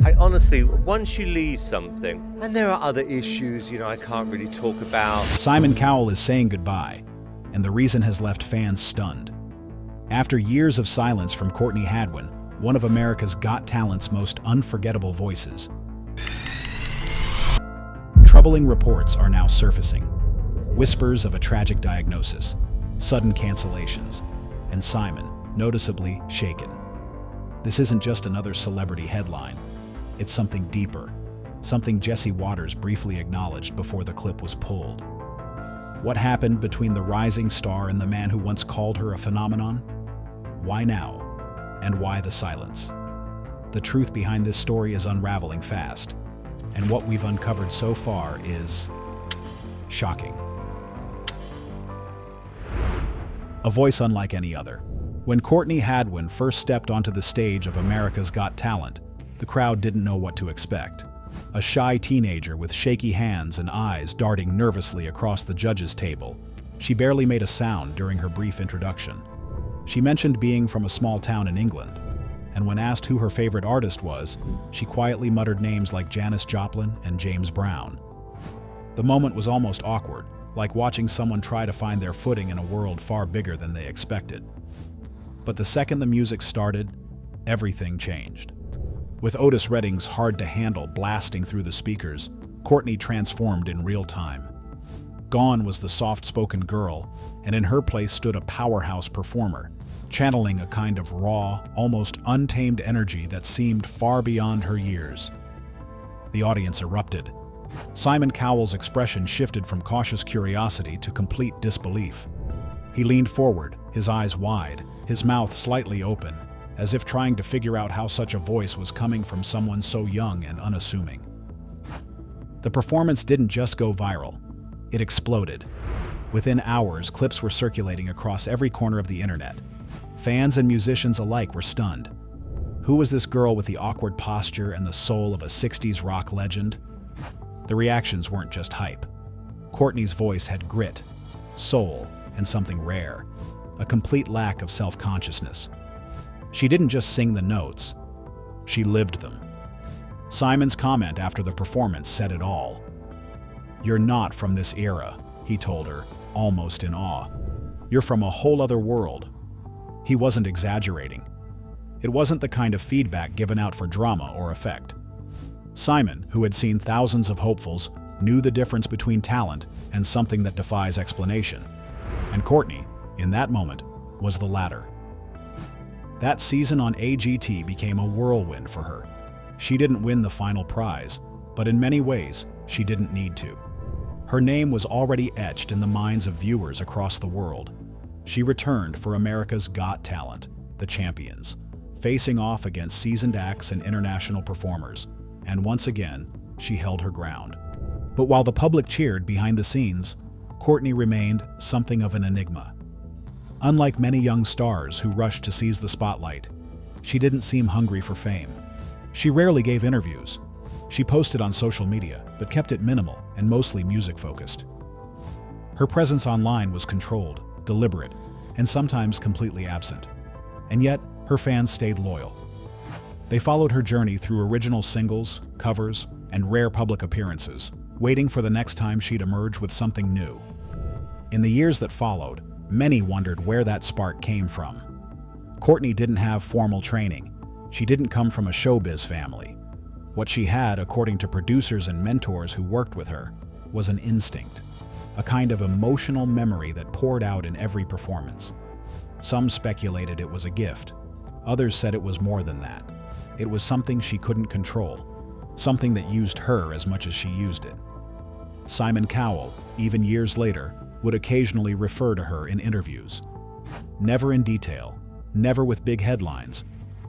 I honestly, once you leave something, and there are other issues, I can't really talk about. Simon Cowell is saying goodbye, and the reason has left fans stunned. After years of silence from Courtney Hadwin, one of America's Got Talent's most unforgettable voices, troubling reports are now surfacing. Whispers of a tragic diagnosis, sudden cancellations, and Simon noticeably shaken. This isn't just another celebrity headline. It's something deeper, something Jesse Waters briefly acknowledged before the clip was pulled. What happened between the rising star and the man who once called her a phenomenon? Why now? And why the silence? The truth behind this story is unraveling fast, and what we've uncovered so far is shocking. A voice unlike any other. When Courtney Hadwin first stepped onto the stage of America's Got Talent, the crowd didn't know what to expect. A shy teenager with shaky hands and eyes darting nervously across the judges' table, she barely made a sound during her brief introduction. She mentioned being from a small town in England, and when asked who her favorite artist was, she quietly muttered names like Janis Joplin and James Brown. The moment was almost awkward, like watching someone try to find their footing in a world far bigger than they expected. But the second the music started, everything changed. With Otis Redding's Hard to Handle blasting through the speakers, Courtney transformed in real time. Gone was the soft-spoken girl, and in her place stood a powerhouse performer, channeling a kind of raw, almost untamed energy that seemed far beyond her years. The audience erupted. Simon Cowell's expression shifted from cautious curiosity to complete disbelief. He leaned forward, his eyes wide, his mouth slightly open, as if trying to figure out how such a voice was coming from someone so young and unassuming. The performance didn't just go viral, it exploded. Within hours, clips were circulating across every corner of the internet. Fans and musicians alike were stunned. Who was this girl with the awkward posture and the soul of a 60s rock legend? The reactions weren't just hype. Courtney's voice had grit, soul, and something rare, a complete lack of self-consciousness. She didn't just sing the notes, she lived them. Simon's comment after the performance said it all. "You're not from this era," he told her, almost in awe. "You're from a whole other world." He wasn't exaggerating. It wasn't the kind of feedback given out for drama or effect. Simon, who had seen thousands of hopefuls, knew the difference between talent and something that defies explanation. And Courtney, in that moment, was the latter. That season on AGT became a whirlwind for her. She didn't win the final prize, but in many ways, she didn't need to. Her name was already etched in the minds of viewers across the world. She returned for America's Got Talent, the champions, facing off against seasoned acts and international performers. And once again, she held her ground. But while the public cheered behind the scenes, Courtney remained something of an enigma. Unlike many young stars who rushed to seize the spotlight, she didn't seem hungry for fame. She rarely gave interviews. She posted on social media, but kept it minimal and mostly music-focused. Her presence online was controlled, deliberate, and sometimes completely absent. And yet, her fans stayed loyal. They followed her journey through original singles, covers, and rare public appearances, waiting for the next time she'd emerge with something new. In the years that followed, many wondered where that spark came from. Courtney didn't have formal training. She didn't come from a showbiz family. What she had, according to producers and mentors who worked with her, was an instinct, a kind of emotional memory that poured out in every performance. Some speculated it was a gift. Others said it was more than that. It was something she couldn't control, something that used her as much as she used it. Simon Cowell, even years later, would occasionally refer to her in interviews. Never in detail, never with big headlines,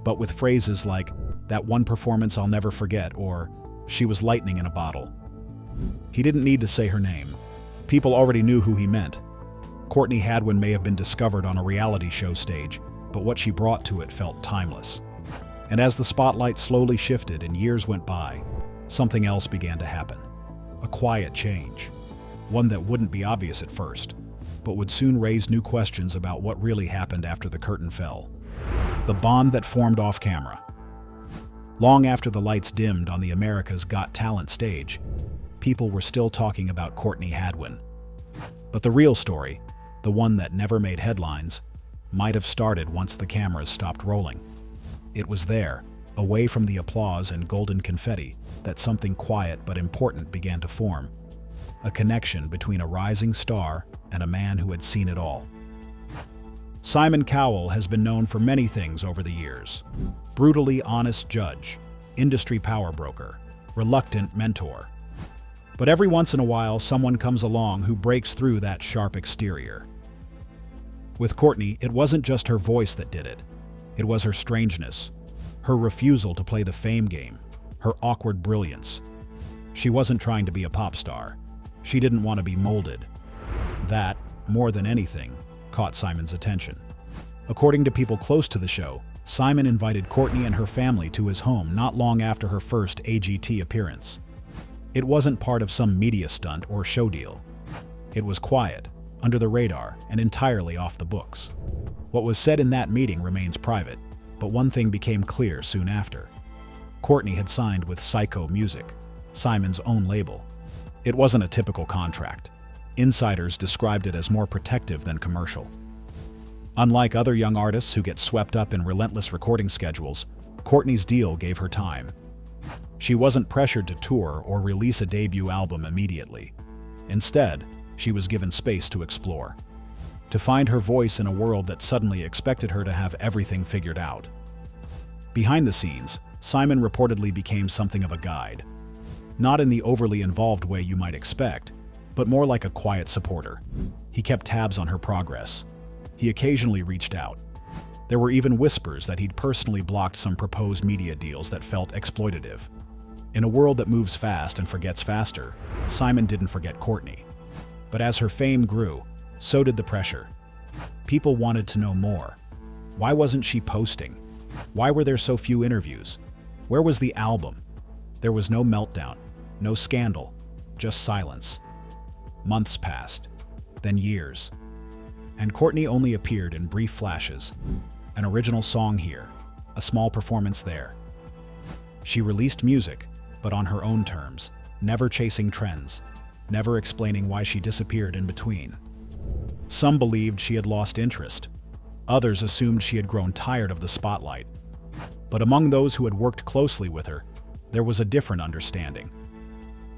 but with phrases like, "That one performance I'll never forget," or "She was lightning in a bottle." He didn't need to say her name. People already knew who he meant. Courtney Hadwin may have been discovered on a reality show stage, but what she brought to it felt timeless. And as the spotlight slowly shifted and years went by, something else began to happen. A quiet change. One that wouldn't be obvious at first, but would soon raise new questions about what really happened after the curtain fell. The bond that formed off camera. Long after the lights dimmed on the America's Got Talent stage, people were still talking about Courtney Hadwin. But the real story, the one that never made headlines, might have started once the cameras stopped rolling. It was there, away from the applause and golden confetti, that something quiet but important began to form. A connection between a rising star and a man who had seen it all. Simon Cowell has been known for many things over the years. Brutally honest judge, industry power broker, reluctant mentor. But every once in a while, someone comes along who breaks through that sharp exterior. With Courtney, it wasn't just her voice that did it. It was her strangeness, her refusal to play the fame game, her awkward brilliance. She wasn't trying to be a pop star. She didn't want to be molded. That, more than anything, caught Simon's attention. According to people close to the show, Simon invited Courtney and her family to his home not long after her first AGT appearance. It wasn't part of some media stunt or show deal. It was quiet, under the radar, and entirely off the books. What was said in that meeting remains private, but one thing became clear soon after. Courtney had signed with Psycho Music, Simon's own label. It wasn't a typical contract. Insiders described it as more protective than commercial. Unlike other young artists who get swept up in relentless recording schedules, Courtney's deal gave her time. She wasn't pressured to tour or release a debut album immediately. Instead, she was given space to explore, to find her voice in a world that suddenly expected her to have everything figured out. Behind the scenes, Simon reportedly became something of a guide. Not in the overly involved way you might expect, but more like a quiet supporter. He kept tabs on her progress. He occasionally reached out. There were even whispers that he'd personally blocked some proposed media deals that felt exploitative. In a world that moves fast and forgets faster, Simon didn't forget Courtney. But as her fame grew, so did the pressure. People wanted to know more. Why wasn't she posting? Why were there so few interviews? Where was the album? There was no meltdown, no scandal, just silence. Months passed, then years. And Courtney only appeared in brief flashes. An original song here, a small performance there. She released music, but on her own terms, never chasing trends, never explaining why she disappeared in between. Some believed she had lost interest. Others assumed she had grown tired of the spotlight. But among those who had worked closely with her, there was a different understanding.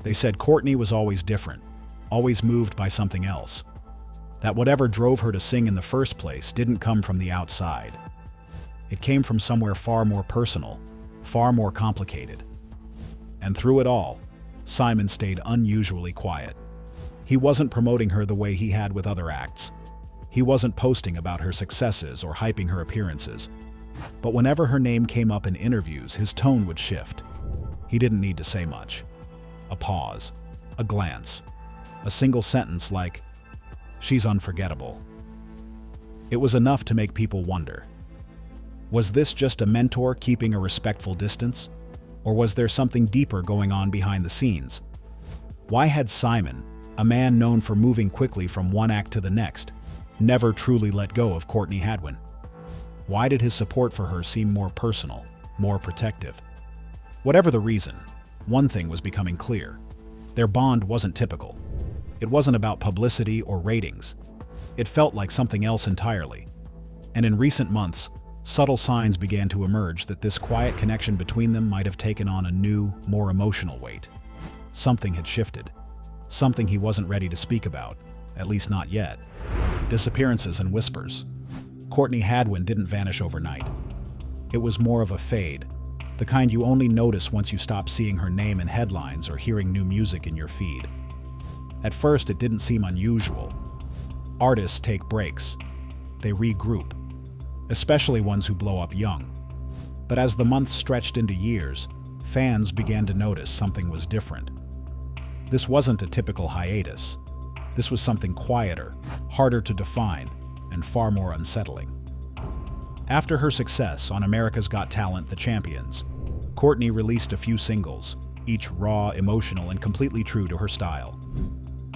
They said Courtney was always different, always moved by something else. That whatever drove her to sing in the first place didn't come from the outside. It came from somewhere far more personal, far more complicated. And through it all, Simon stayed unusually quiet. He wasn't promoting her the way he had with other acts. He wasn't posting about her successes or hyping her appearances. But whenever her name came up in interviews, his tone would shift. He didn't need to say much. A pause, a glance, a single sentence like, "She's unforgettable." It was enough to make people wonder. Was this just a mentor keeping a respectful distance? Or was there something deeper going on behind the scenes? Why had Simon, a man known for moving quickly from one act to the next, never truly let go of Courtney Hadwin? Why did his support for her seem more personal, more protective? Whatever the reason, one thing was becoming clear. Their bond wasn't typical. It wasn't about publicity or ratings. It felt like something else entirely. And in recent months, subtle signs began to emerge that this quiet connection between them might have taken on a new, more emotional weight. Something had shifted. Something he wasn't ready to speak about, at least not yet. Disappearances and whispers. Courtney Hadwin didn't vanish overnight. It was more of a fade, the kind you only notice once you stop seeing her name in headlines or hearing new music in your feed. At first, it didn't seem unusual. Artists take breaks. They regroup, especially ones who blow up young. But as the months stretched into years, fans began to notice something was different. This wasn't a typical hiatus. This was something quieter, harder to define, and far more unsettling. After her success on America's Got Talent: The Champions, Courtney released a few singles, each raw, emotional, and completely true to her style.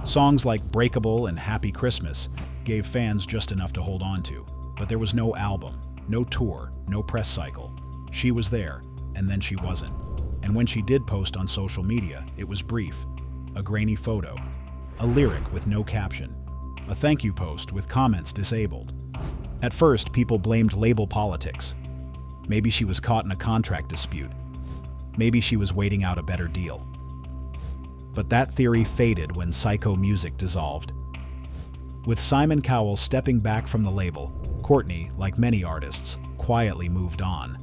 Songs like Breakable and Happy Christmas gave fans just enough to hold on to, but there was no album, no tour, no press cycle. She was there, and then she wasn't. And when she did post on social media, it was brief. A grainy photo, a lyric with no caption, a thank you post with comments disabled. At first, people blamed label politics. Maybe she was caught in a contract dispute. Maybe she was waiting out a better deal. But that theory faded when Psycho Music dissolved. With Simon Cowell stepping back from the label, Courtney, like many artists, quietly moved on.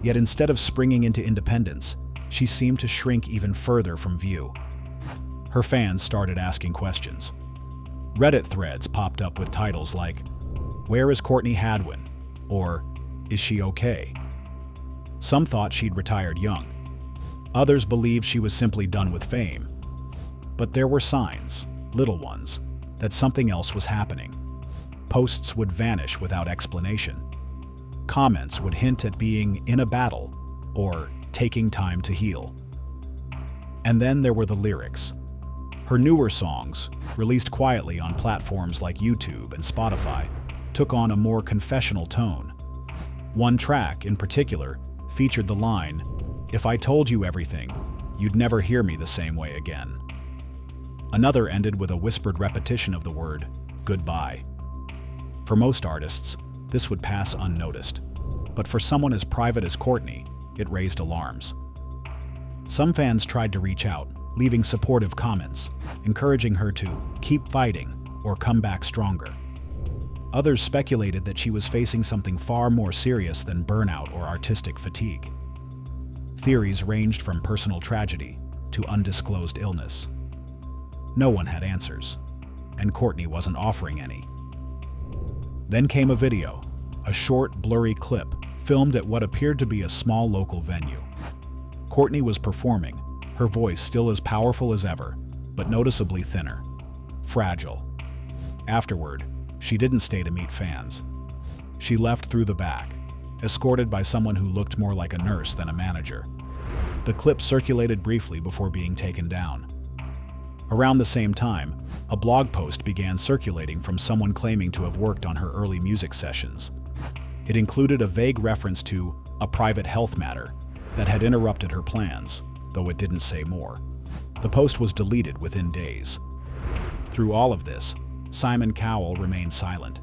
Yet instead of springing into independence, she seemed to shrink even further from view. Her fans started asking questions. Reddit threads popped up with titles like, "Where is Courtney Hadwin?" or "Is she okay?" Some thought she'd retired young. Others believed she was simply done with fame. But there were signs, little ones, that something else was happening. Posts would vanish without explanation. Comments would hint at being in a battle or taking time to heal. And then there were the lyrics. Her newer songs, released quietly on platforms like YouTube and Spotify, took on a more confessional tone. One track, in particular, featured the line, "If I told you everything, you'd never hear me the same way again." Another ended with a whispered repetition of the word, "goodbye." For most artists, this would pass unnoticed. But for someone as private as Courtney, it raised alarms. Some fans tried to reach out, leaving supportive comments, encouraging her to keep fighting or come back stronger. Others speculated that she was facing something far more serious than burnout or artistic fatigue. Theories ranged from personal tragedy to undisclosed illness. No one had answers, and Courtney wasn't offering any. Then came a video, a short, blurry clip filmed at what appeared to be a small local venue. Courtney was performing, her voice still as powerful as ever, but noticeably thinner, fragile. Afterward, she didn't stay to meet fans. She left through the back, escorted by someone who looked more like a nurse than a manager. The clip circulated briefly before being taken down. Around the same time, a blog post began circulating from someone claiming to have worked on her early music sessions. It included a vague reference to a private health matter that had interrupted her plans, though it didn't say more. The post was deleted within days. Through all of this, Simon Cowell remained silent.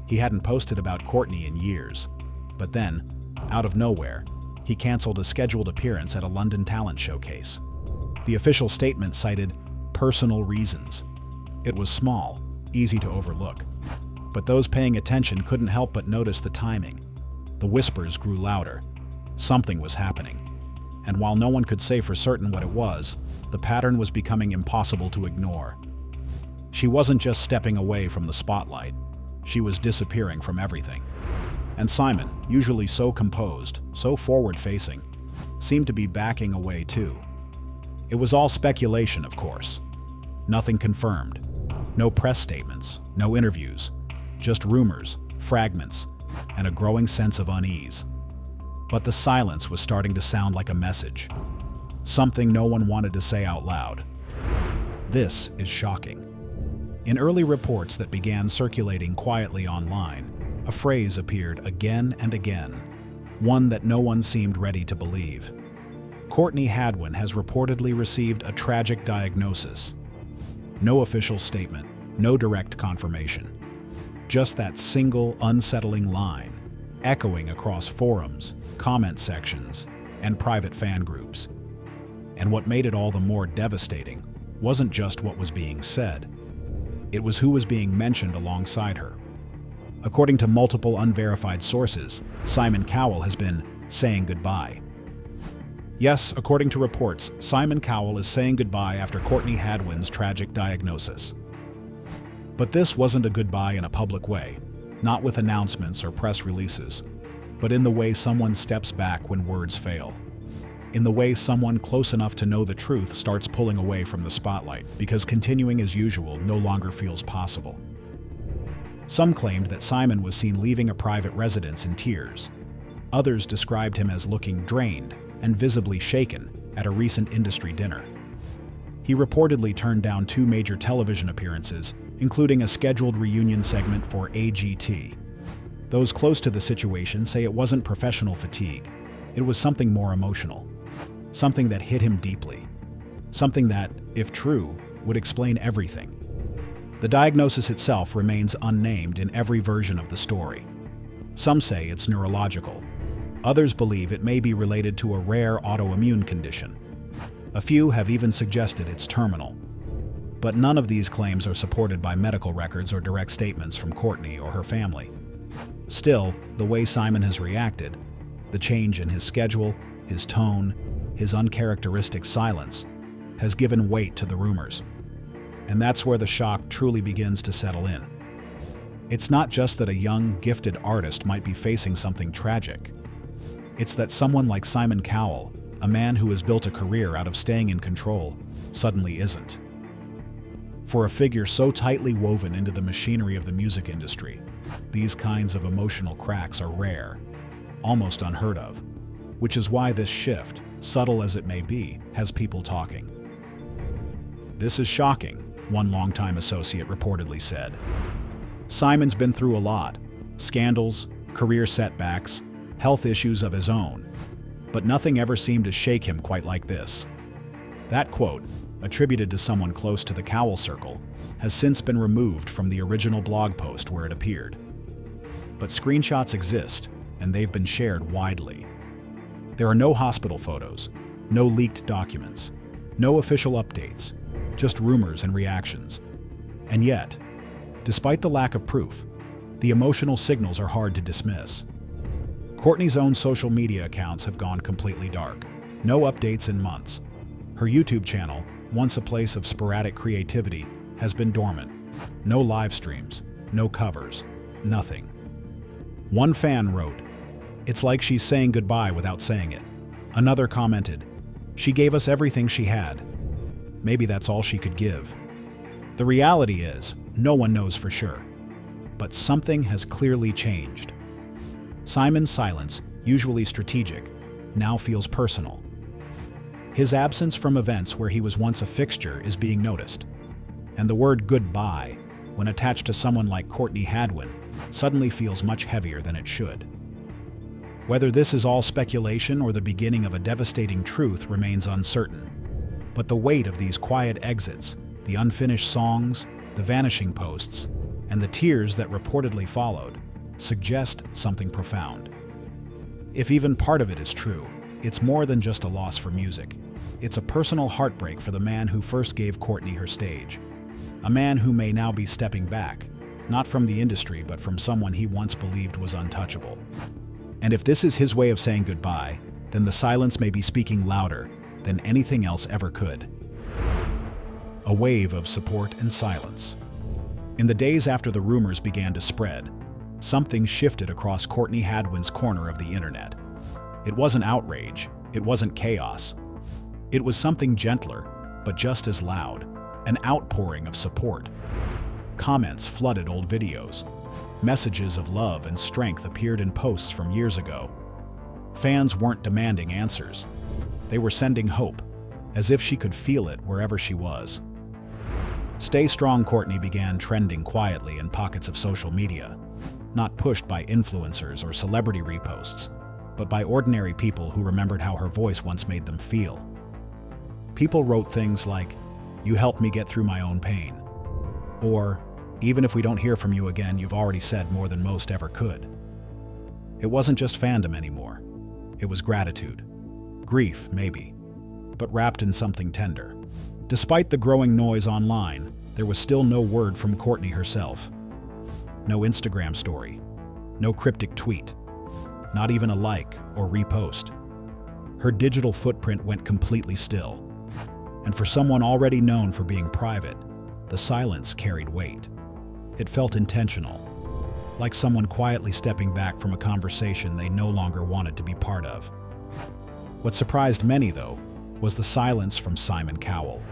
He hadn't posted about Courtney in years. But then, out of nowhere, he canceled a scheduled appearance at a London talent showcase. The official statement cited personal reasons. It was small, easy to overlook. But those paying attention couldn't help but notice the timing. The whispers grew louder. Something was happening. And while no one could say for certain what it was, the pattern was becoming impossible to ignore. She wasn't just stepping away from the spotlight. She was disappearing from everything. And Simon, usually so composed, so forward-facing, seemed to be backing away too. It was all speculation, of course. Nothing confirmed. No press statements, no interviews. Just rumors, fragments, and a growing sense of unease. But the silence was starting to sound like a message. Something no one wanted to say out loud. This is shocking. In early reports that began circulating quietly online, a phrase appeared again and again, one that no one seemed ready to believe. Courtney Hadwin has reportedly received a tragic diagnosis. No official statement, no direct confirmation. Just that single, unsettling line, echoing across forums, comment sections, and private fan groups. And what made it all the more devastating wasn't just what was being said. It was who was being mentioned alongside her. According to multiple unverified sources, Simon Cowell has been saying goodbye. Yes, according to reports, Simon Cowell is saying goodbye after Courtney Hadwin's tragic diagnosis. But this wasn't a goodbye in a public way, not with announcements or press releases, but in the way someone steps back when words fail. In the way someone close enough to know the truth starts pulling away from the spotlight because continuing as usual no longer feels possible. Some claimed that Simon was seen leaving a private residence in tears. Others described him as looking drained and visibly shaken at a recent industry dinner. He reportedly turned down 2 major television appearances, including a scheduled reunion segment for AGT. Those close to the situation say it wasn't professional fatigue. It was something more emotional, something that hit him deeply, something that, if true, would explain everything. The diagnosis itself remains unnamed in every version of the story. Some say it's neurological. Others believe it may be related to a rare autoimmune condition. A few have even suggested it's terminal. But none of these claims are supported by medical records or direct statements from Courtney or her family. Still, the way Simon has reacted, the change in his schedule, his tone, his uncharacteristic silence, has given weight to the rumors. And that's where the shock truly begins to settle in. It's not just that a young, gifted artist might be facing something tragic. It's that someone like Simon Cowell, a man who has built a career out of staying in control, suddenly isn't. For a figure so tightly woven into the machinery of the music industry, these kinds of emotional cracks are rare, almost unheard of, which is why this shift, subtle as it may be, has people talking. "This is shocking," one longtime associate reportedly said. "Simon's been through a lot, scandals, career setbacks, health issues of his own, but nothing ever seemed to shake him quite like this." That quote, attributed to someone close to the Cowell circle, has since been removed from the original blog post where it appeared. But screenshots exist, and they've been shared widely. There are no hospital photos, no leaked documents, no official updates, just rumors and reactions. And yet, despite the lack of proof, the emotional signals are hard to dismiss. Courtney's own social media accounts have gone completely dark. No updates in months. Her YouTube channel, once a place of sporadic creativity, has been dormant. No live streams, no covers, nothing. One fan wrote, "It's like she's saying goodbye without saying it." Another commented, "She gave us everything she had. Maybe that's all she could give." The reality is, no one knows for sure. But something has clearly changed. Simon's silence, usually strategic, now feels personal. His absence from events where he was once a fixture is being noticed. And the word goodbye, when attached to someone like Courtney Hadwin, suddenly feels much heavier than it should. Whether this is all speculation or the beginning of a devastating truth remains uncertain. But the weight of these quiet exits, the unfinished songs, the vanishing posts, and the tears that reportedly followed, suggest something profound. If even part of it is true, it's more than just a loss for music. It's a personal heartbreak for the man who first gave Courtney her stage. A man who may now be stepping back, not from the industry, but from someone he once believed was untouchable. And if this is his way of saying goodbye, then the silence may be speaking louder than anything else ever could. A wave of support and silence. In the days after the rumors began to spread, something shifted across Courtney Hadwin's corner of the internet. It wasn't outrage, it wasn't chaos. It was something gentler, but just as loud, an outpouring of support. Comments flooded old videos. Messages of love and strength appeared in posts from years ago. Fans weren't demanding answers. They were sending hope, as if she could feel it wherever she was. "Stay Strong Courtney" began trending quietly in pockets of social media, not pushed by influencers or celebrity reposts, but by ordinary people who remembered how her voice once made them feel. People wrote things like, "You helped me get through my own pain," or, "Even if we don't hear from you again, you've already said more than most ever could." It wasn't just fandom anymore. It was gratitude. Grief, maybe, but wrapped in something tender. Despite the growing noise online, there was still no word from Courtney herself. No Instagram story, no cryptic tweet, not even a like or repost. Her digital footprint went completely still. And for someone already known for being private, the silence carried weight. It felt intentional, like someone quietly stepping back from a conversation they no longer wanted to be part of. What surprised many, though, was the silence from Simon Cowell.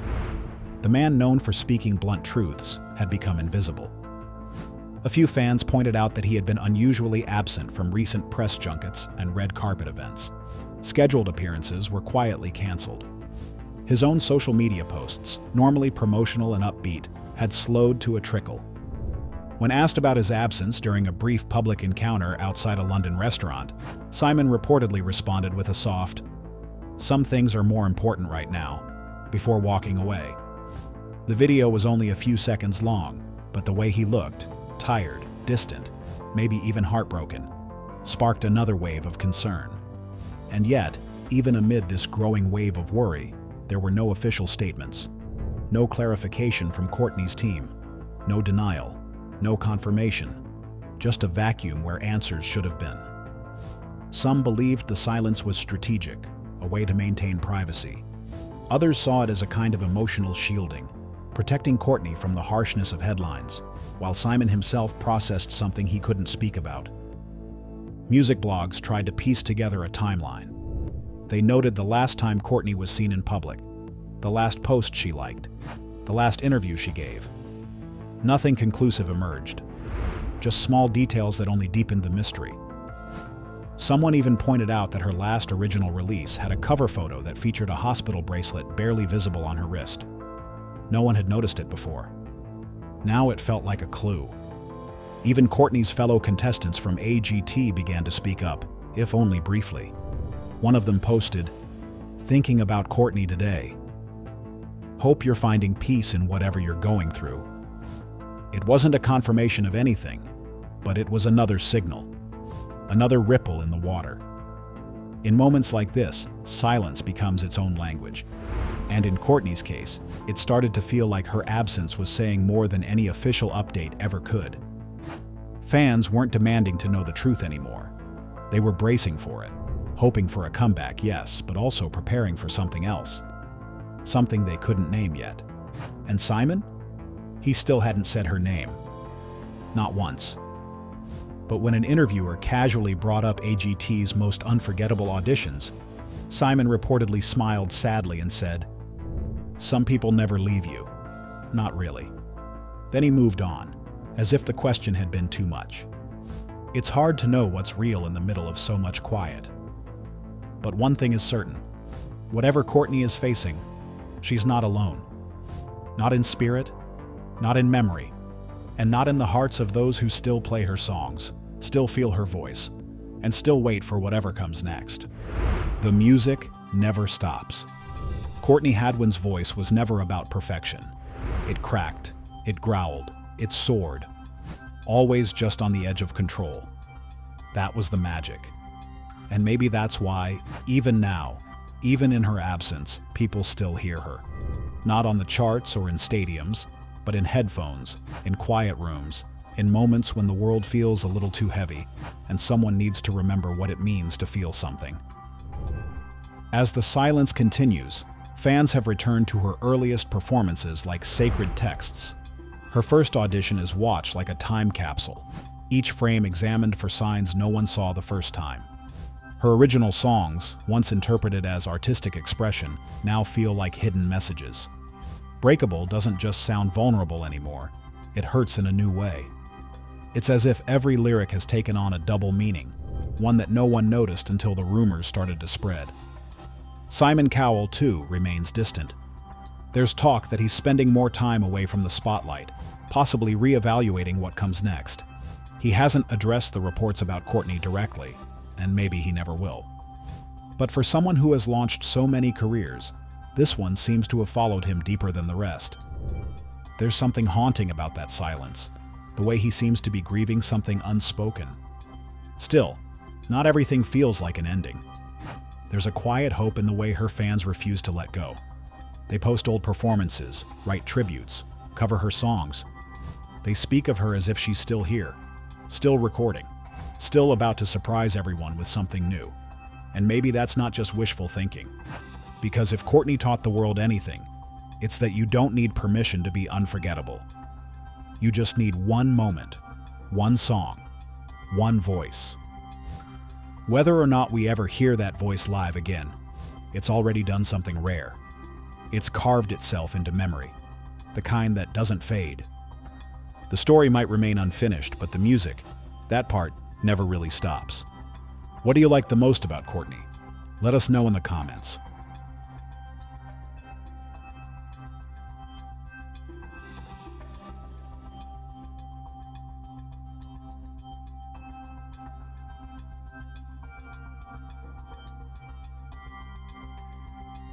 The man known for speaking blunt truths had become invisible. A few fans pointed out that he had been unusually absent from recent press junkets and red carpet events. Scheduled appearances were quietly canceled. His own social media posts, normally promotional and upbeat, had slowed to a trickle. When asked about his absence during a brief public encounter outside a London restaurant, Simon reportedly responded with a soft, "Some things are more important right now," before walking away. The video was only a few seconds long, but the way he looked, tired, distant, maybe even heartbroken, sparked another wave of concern. And yet, even amid this growing wave of worry, there were no official statements, no clarification from Courtney's team, no denial, no confirmation, just a vacuum where answers should have been. Some believed the silence was strategic, a way to maintain privacy. Others saw it as a kind of emotional shielding, protecting Courtney from the harshness of headlines, while Simon himself processed something he couldn't speak about. Music blogs tried to piece together a timeline. They noted the last time Courtney was seen in public, the last post she liked, the last interview she gave. Nothing conclusive emerged, just small details that only deepened the mystery. Someone even pointed out that her last original release had a cover photo that featured a hospital bracelet barely visible on her wrist. No one had noticed it before. Now it felt like a clue. Even Courtney's fellow contestants from AGT began to speak up, if only briefly. One of them posted, "Thinking about Courtney today. Hope you're finding peace in whatever you're going through." It wasn't a confirmation of anything, but it was another signal, another ripple in the water. In moments like this, silence becomes its own language. And in Courtney's case, it started to feel like her absence was saying more than any official update ever could. Fans weren't demanding to know the truth anymore. They were bracing for it, hoping for a comeback, yes, but also preparing for something else. Something they couldn't name yet. And Simon? He still hadn't said her name. Not once. But when an interviewer casually brought up AGT's most unforgettable auditions, Simon reportedly smiled sadly and said, "Some people never leave you." Not really. Then he moved on, as if the question had been too much. It's hard to know what's real in the middle of so much quiet. But one thing is certain. Whatever Courtney is facing, she's not alone. Not in spirit, not in memory, and not in the hearts of those who still play her songs, still feel her voice, and still wait for whatever comes next. The music never stops. Courtney Hadwin's voice was never about perfection. It cracked, it growled, it soared, always just on the edge of control. That was the magic. And maybe that's why, even now, even in her absence, people still hear her. Not on the charts or in stadiums, but in headphones, in quiet rooms, in moments when the world feels a little too heavy, and someone needs to remember what it means to feel something. As the silence continues, fans have returned to her earliest performances like sacred texts. Her first audition is watched like a time capsule, each frame examined for signs no one saw the first time. Her original songs, once interpreted as artistic expression, now feel like hidden messages. Breakable doesn't just sound vulnerable anymore, it hurts in a new way. It's as if every lyric has taken on a double meaning, one that no one noticed until the rumors started to spread. Simon Cowell, too, remains distant. There's talk that he's spending more time away from the spotlight, possibly re-evaluating what comes next. He hasn't addressed the reports about Courtney directly, and maybe he never will. But for someone who has launched so many careers, this one seems to have followed him deeper than the rest. There's something haunting about that silence, the way he seems to be grieving something unspoken. Still, not everything feels like an ending. There's a quiet hope in the way her fans refuse to let go. They post old performances, write tributes, cover her songs. They speak of her as if she's still here, still recording, still about to surprise everyone with something new. And maybe that's not just wishful thinking. Because if Courtney taught the world anything, it's that you don't need permission to be unforgettable. You just need one moment, one song, one voice. Whether or not we ever hear that voice live again, it's already done something rare. It's carved itself into memory, the kind that doesn't fade. The story might remain unfinished, but the music, that part, never really stops. What do you like the most about Courtney? Let us know in the comments.